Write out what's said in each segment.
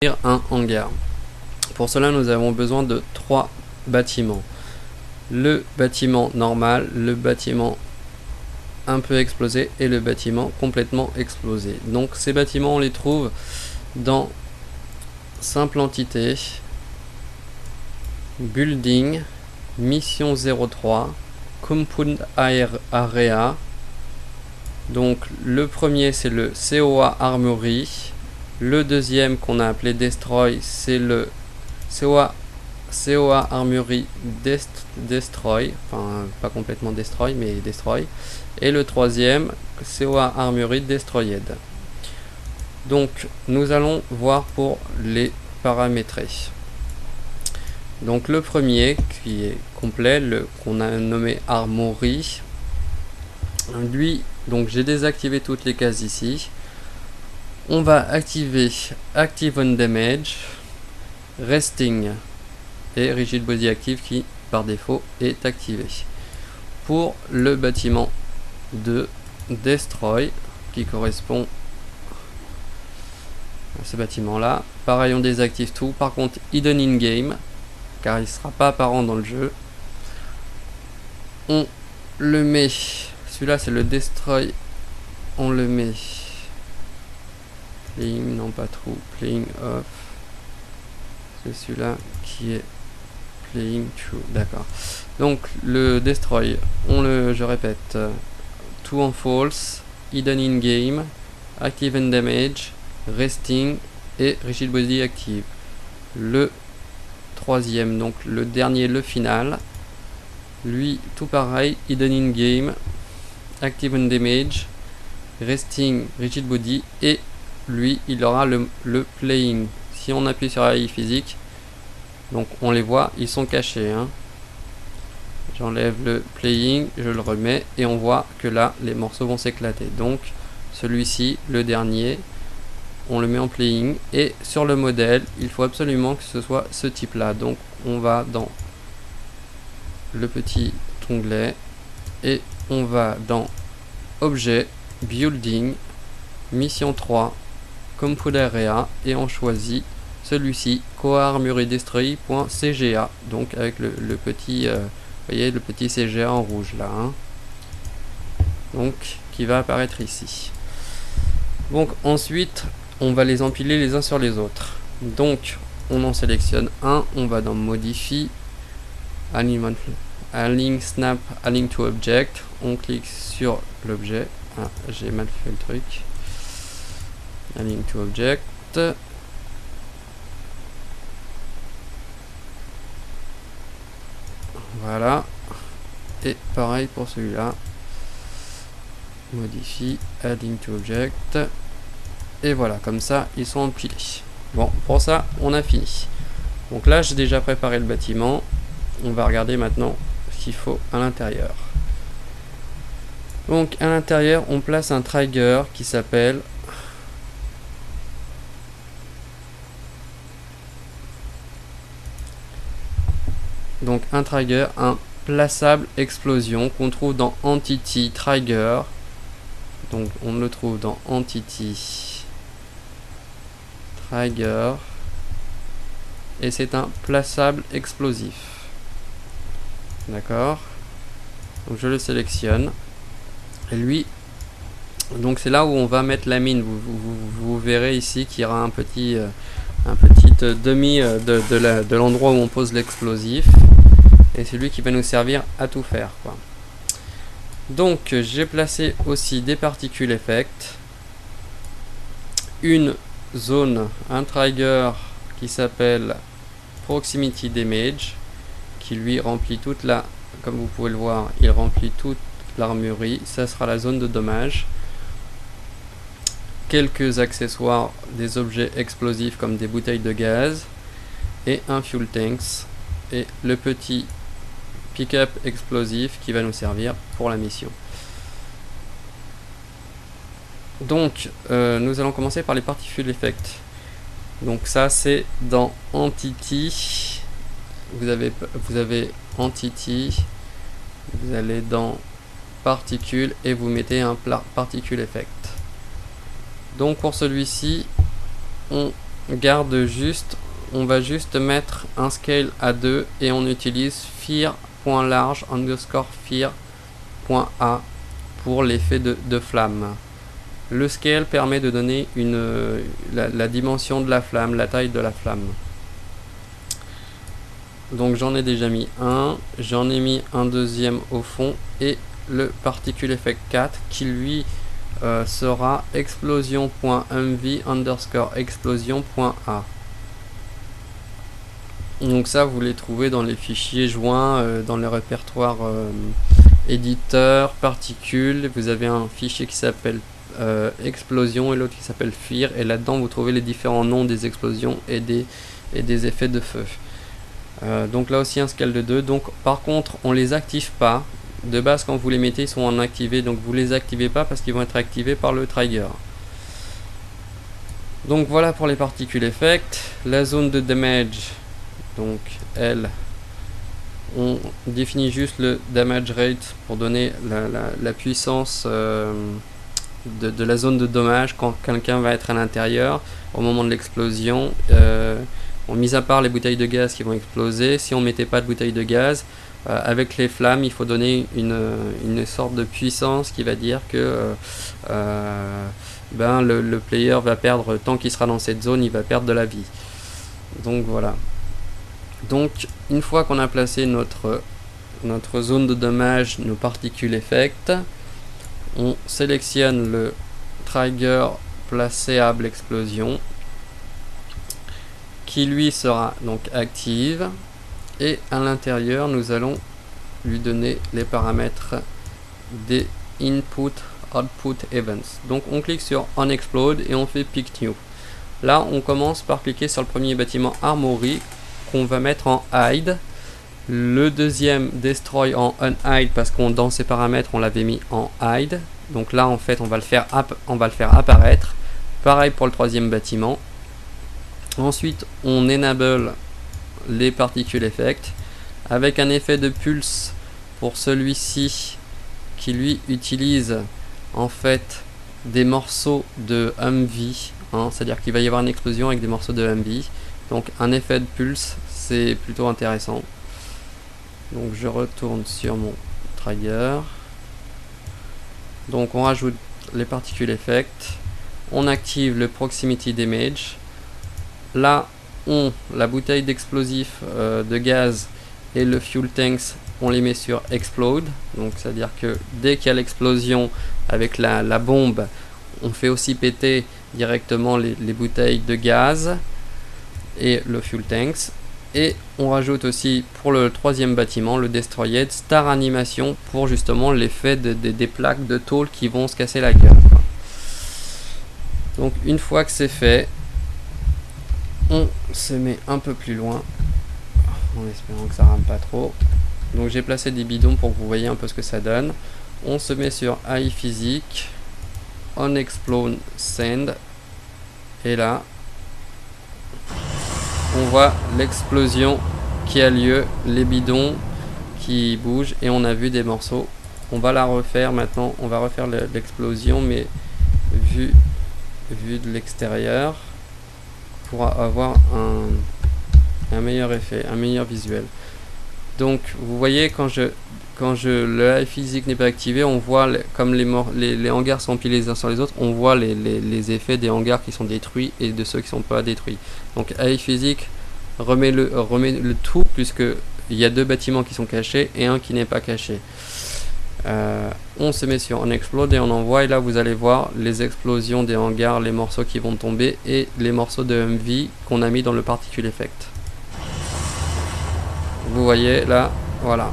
un hangar. Pour cela, nous avons besoin de 3 bâtiments. Le bâtiment normal, le bâtiment un peu explosé et le bâtiment complètement explosé. Donc ces bâtiments, on les trouve dans simple entité, building, mission 03, compound area. Donc le premier c'est le COA Armory, le deuxième qu'on a appelé Destroy c'est le COA Armory Destroy, enfin pas complètement Destroy mais Destroy, et le troisième COA Armory Destroyed. Donc nous allons voir pour les paramétrer. Donc le premier qui est complet, qu'on a nommé Armory, lui, donc j'ai désactivé toutes les cases ici. On va activer Active on Damage, Resting et Rigid Body Active qui par défaut est activé. Pour le bâtiment de Destroy qui correspond à ce bâtiment là, pareil on désactive tout. Par contre Hidden in Game car il ne sera pas apparent dans le jeu, on le met, celui-là c'est le Destroy, on le met Playing, non pas trop, Playing off, c'est celui-là qui est Playing true, d'accord. Donc le Destroy, je répète, True en False, Hidden in Game, Active and Damage, Resting et Rigid Body Active. Le troisième, donc le dernier, le final, lui tout pareil, Hidden in Game, Active and Damage, Resting, Rigid Body, et lui il aura le Playing. Si on appuie sur AI physique, donc on les voit, ils sont cachés, hein. J'enlève le Playing, je le remets et on voit que là les morceaux vont s'éclater. Donc celui-ci, le dernier, on le met en Playing, et sur le modèle il faut absolument que ce soit ce type là. Donc on va dans le petit onglet et on va dans Objet, Building, Mission 3, Compound Area, et on choisit celui-ci, COA Armory Destroy.cga, donc avec le petit voyez le petit CGA en rouge là, hein, donc qui va apparaître ici. Donc ensuite on va les empiler les uns sur les autres. Donc on en sélectionne un, on va dans Modify, Align Snap, Align to Object, on clique sur l'objet. Ah, j'ai mal fait le truc. Align to Object. Voilà. Et pareil pour celui-là. Modify, Align to Object. Et voilà, comme ça, ils sont empilés. Bon, pour ça, on a fini. Donc là, j'ai déjà préparé le bâtiment. On va regarder maintenant ce qu'il faut à l'intérieur. Donc à l'intérieur, on place un trigger qui s'appelle un plaçable explosion qu'on trouve dans Entity Trigger. Donc on le trouve dans Entity Trigger et c'est un plaçable explosif. D'accord, donc je le sélectionne et lui, donc c'est là où on va mettre la mine. Vous verrez ici qu'il y aura un petit demi de l'endroit où on pose l'explosif, et c'est lui qui va nous servir à tout faire, quoi. Donc j'ai placé aussi des particules effect, une zone, un trigger qui s'appelle Proximity Damage, qui lui remplit toute la, comme vous pouvez le voir, il remplit toute l'armurerie, ça sera la zone de dommage. Quelques accessoires, des objets explosifs comme des bouteilles de gaz et un fuel tanks, et le petit pick-up explosif qui va nous servir pour la mission. Donc nous allons commencer par les particules effect. Donc ça c'est dans Entity, vous avez Entity, vous allez dans particules et vous mettez un particule effect. Donc pour celui-ci on garde juste, on va juste mettre un scale à 2 et on utilise sphere.large underscore sphere.a pour l'effet de flamme. Le scale permet de donner la dimension de la flamme, la taille de la flamme. Donc j'en ai déjà mis un, j'en ai mis un deuxième au fond et le particle effect 4 qui lui sera explosion.mv underscore explosion.a. Donc ça vous les trouvez dans les fichiers joints, dans le répertoire éditeur, particules. Vous avez un fichier qui s'appelle explosion et l'autre qui s'appelle FIR, et là-dedans vous trouvez les différents noms des explosions et des effets de feu. Donc là aussi un scale de 2. Donc par contre on les active pas. De base quand vous les mettez ils sont en activé, donc vous les activez pas parce qu'ils vont être activés par le trigger. Donc voilà pour les particules effect. La zone de damage, donc elle, on définit juste le damage rate pour donner la puissance de la zone de dommage quand quelqu'un va être à l'intérieur au moment de l'explosion. Mis à part les bouteilles de gaz qui vont exploser, si on mettait pas de bouteilles de gaz, avec les flammes il faut donner une sorte de puissance qui va dire que le player va perdre, tant qu'il sera dans cette zone il va perdre de la vie. Donc voilà. Donc une fois qu'on a placé notre zone de dommage, nos particules effect, on sélectionne le trigger placeable explosion qui lui sera donc active, et à l'intérieur nous allons lui donner les paramètres des input output events. Donc on clique sur on explode et on fait pick new. Là on commence par cliquer sur le premier bâtiment armory qu'on va mettre en hide, le deuxième destroy en unhide parce qu'on dans ces paramètres on l'avait mis en hide. Donc là en fait on va le faire apparaître. Pareil pour le troisième bâtiment. Ensuite on enable les particules effect avec un effet de pulse pour celui-ci qui lui utilise en fait des morceaux de MV, c'est-à-dire qu'il va y avoir une explosion avec des morceaux de MV. Donc un effet de pulse, c'est plutôt intéressant. Donc je retourne sur mon trigger. Donc on rajoute les particules effect, on active le proximity damage. Là la bouteille d'explosif de gaz et le fuel tanks, on les met sur explode. Donc c'est à dire que dès qu'il y a l'explosion avec la bombe, on fait aussi péter directement les bouteilles de gaz et le fuel tanks. Et on rajoute aussi pour le troisième bâtiment, le destroyed, star animation pour justement l'effet des plaques de tôle qui vont se casser la gueule. Donc une fois que c'est fait, on se met un peu plus loin en espérant que ça rame pas trop. Donc j'ai placé des bidons pour que vous voyez un peu ce que ça donne. On se met sur AI physique, on explode send, et là on voit l'explosion qui a lieu, les bidons qui bougent et on a vu des morceaux. On va la refaire maintenant, on va refaire l'explosion mais vue de l'extérieur pour avoir un meilleur effet, un meilleur visuel. Donc vous voyez quand le AI physique n'est pas activé, on voit comme les hangars sont empilés les uns sur les autres, on voit les effets des hangars qui sont détruits et de ceux qui sont pas détruits. Donc AI physique remet le tout, puisque il y a deux bâtiments qui sont cachés et un qui n'est pas caché. On se met sur on explode et on envoie, et là vous allez voir les explosions des hangars, les morceaux qui vont tomber et les morceaux de MV qu'on a mis dans le particle effect. Vous voyez là, voilà.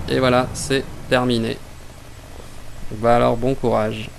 Et voilà, c'est terminé. Bah alors bon courage.